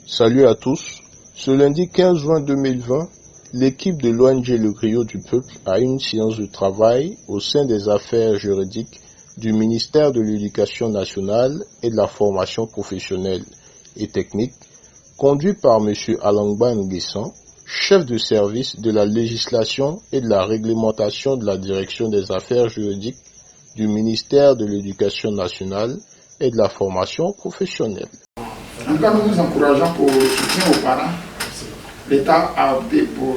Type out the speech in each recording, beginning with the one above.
Salut à tous. Ce lundi 15 juin 2020, l'équipe de l'ONG Le Griot du Peuple a eu une séance de travail au sein des affaires juridiques du ministère de l'Éducation nationale et de la formation professionnelle et technique, conduit par M. Alangba Nguessan, chef de service de la législation et de la réglementation de la direction des affaires juridiques du ministère de l'Éducation nationale et de la formation professionnelle. En tout cas, nous vous encourageons pour le soutien aux parents. L'État a opté pour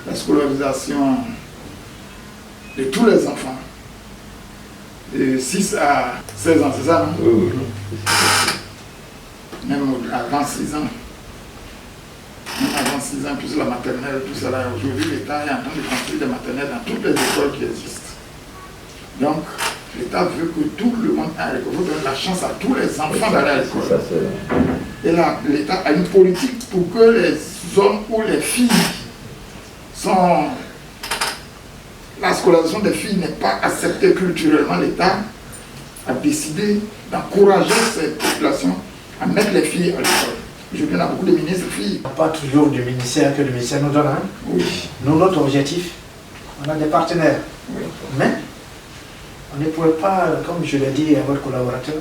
la scolarisation de tous les enfants de 6 à 16 ans, c'est ça, non? Oui. Même avant 6 ans. Même avant 6 ans, plus la maternelle, tout cela. Aujourd'hui, l'État est en train de construire des maternelles dans toutes les écoles qui existent. Donc, l'État veut que tout le monde aille à l'école. Il faut donner la chance à tous les enfants d'aller à l'école. Et là, l'État a une politique pour que les hommes ou les filles sont... La scolarisation des filles n'est pas acceptée culturellement. L'État a décidé d'encourager ces populations à mettre les filles à l'école. Aujourd'hui, on a beaucoup de ministres filles. Pas toujours du ministère que le ministère nous donne. Hein? Oui. Nous, notre objectif, on a des partenaires. Oui. Mais on ne pouvait pas, comme je l'ai dit à votre collaborateur,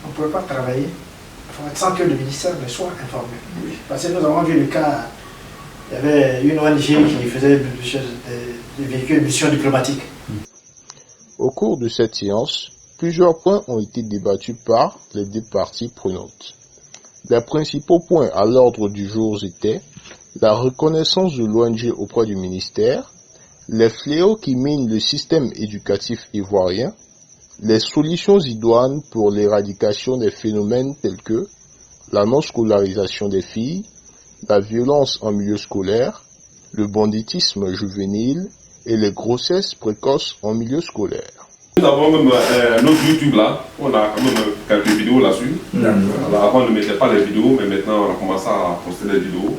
on ne pouvait pas travailler sans que le ministère ne soit informé. Oui. Parce que nous avons vu le cas, il y avait une ONG qui faisait des véhicules mission diplomatique. Au cours de cette séance, plusieurs points ont été débattus par les deux parties prenantes. Les principaux points à l'ordre du jour étaient la reconnaissance de l'ONG auprès du ministère, les fléaux qui minent le système éducatif ivoirien, les solutions idoines pour l'éradication des phénomènes tels que la non-scolarisation des filles, la violence en milieu scolaire, le banditisme juvénile et les grossesses précoces en milieu scolaire. Nous avons même notre YouTube là, on a quand même quelques vidéos là-dessus. Alors, avant on ne mettait pas les vidéos, mais maintenant on a commencé à poster les vidéos.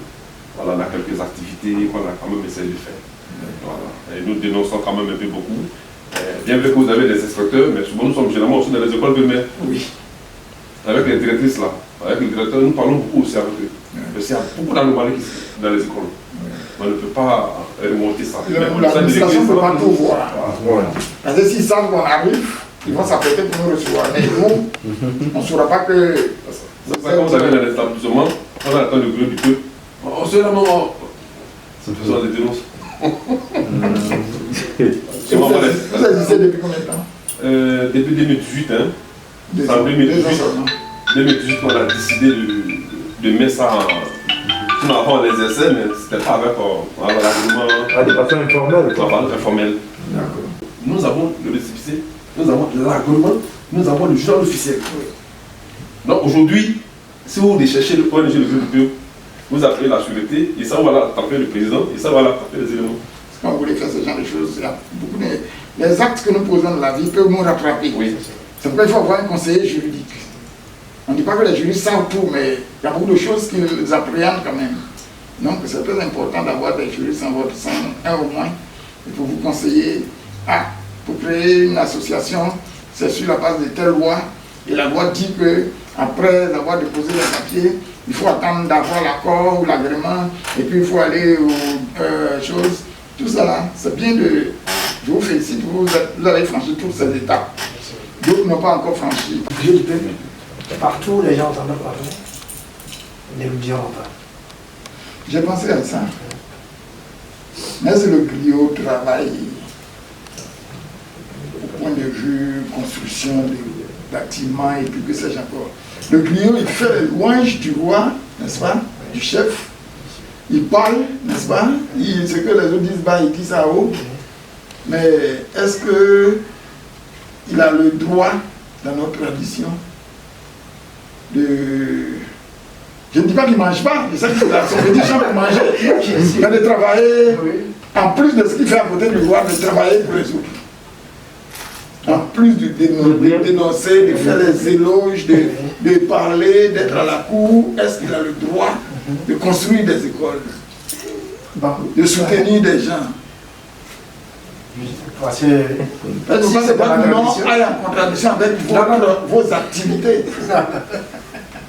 Voilà, on a quelques activités qu'on a quand même essayé de faire. Voilà. Et nous dénonçons quand même un peu beaucoup. Bien vrai que vous avez des instructeurs, mais souvent nous sommes généralement aussi dans les écoles primaires. Oui. Avec les directrices là, avec les directeurs, nous parlons beaucoup aussi avec eux. Parce qu'il y a beaucoup d'anomalies dans les écoles. On ne peut pas remonter ça. L'administration ne peut pas tout voir. Parce que s'ils savent qu'on arrive, ils vont s'apprêter pour nous recevoir. Mais nous, on ne saura pas que... C'est ça, quand vous avez dans l'établissement, on attend le groupe du peuple. On se la mort. C'est tout ça, des dénonces. Vous existez depuis combien de temps? Depuis 2018, hein. En 2018, on a décidé de mettre ça en... Sinon, avant on les essais, mais c'était pas avec l'agrément. De façon informelle. Informelle. Nous avons le récépissé, nous avons l'agrément, nous avons le journal officiel. Donc aujourd'hui, si vous recherchez le ONG Le Griot du Peuple, vous appelez la sûreté, et ça va là taper le président, et ça va là taper les éléments. Quand vous voulez faire ce genre de choses, il y a beaucoup de... Les actes que nous posons dans la vie peuvent nous rattraper. Oui. C'est pourquoi il faut avoir un conseiller juridique. On ne dit pas que les juristes savent tout, mais il y a beaucoup de choses qu'ils appréhendent quand même. Donc c'est très important d'avoir des juristes en votre sein, un au moins, et pour vous conseiller. Pour créer une association, c'est sur la base de telle loi, et la loi dit que après avoir déposé les papiers, il faut attendre d'avoir l'accord ou l'agrément, et puis il faut aller aux choses. Tout ça là, c'est bien de... Je vous félicite, vous avez franchi toutes ces étapes. D'autres n'ont pas encore franchi. Partout, les gens entendent parler. Ne nous diront pas. J'ai pensé à ça. Mais c'est le Griot travail au point de vue construction de bâtiments et puis que sais-je encore. Le Griot, il fait les louanges du roi, n'est-ce pas, du chef. Il parle, n'est-ce pas? Ce que les autres disent bas, il dit ça haut. Mais est-ce qu'il a le droit, dans notre tradition, de... Je ne dis pas qu'il ne mange pas, c'est ça qu'il a son petit champ pour manger. Mais de travailler, en plus de ce qu'il fait à côté du roi, de travailler pour les autres. En plus de dénoncer, de faire les éloges, de parler, d'être à la cour, est-ce qu'il a le droit de construire des écoles, de soutenir des gens? Parce que c'est pas que non aille en contradiction avec vos activités.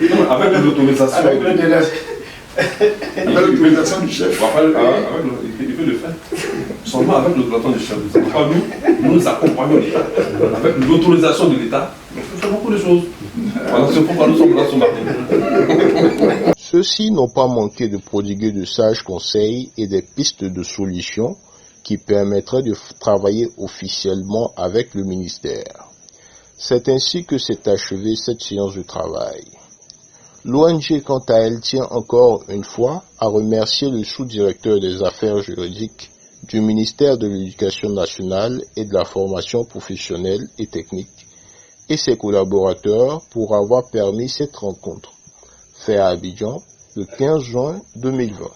Avec l'autorisation. Avec l'autorisation du chef. Il peut le faire. Seulement avec l'autorisation du chef. C'est pourquoi nous accompagnons l'État. Avec l'autorisation de l'État, nous faisons beaucoup de choses. Voilà, c'est pourquoi nous sommes là ce matin. Ceux-ci n'ont pas manqué de prodiguer de sages conseils et des pistes de solutions qui permettraient de travailler officiellement avec le ministère. C'est ainsi que s'est achevée cette séance de travail. L'ONG, quant à elle, tient encore une fois à remercier le sous-directeur des affaires juridiques du ministère de l'Éducation nationale et de la formation professionnelle et technique et ses collaborateurs pour avoir permis cette rencontre, faite à Abidjan le 15 juin 2020.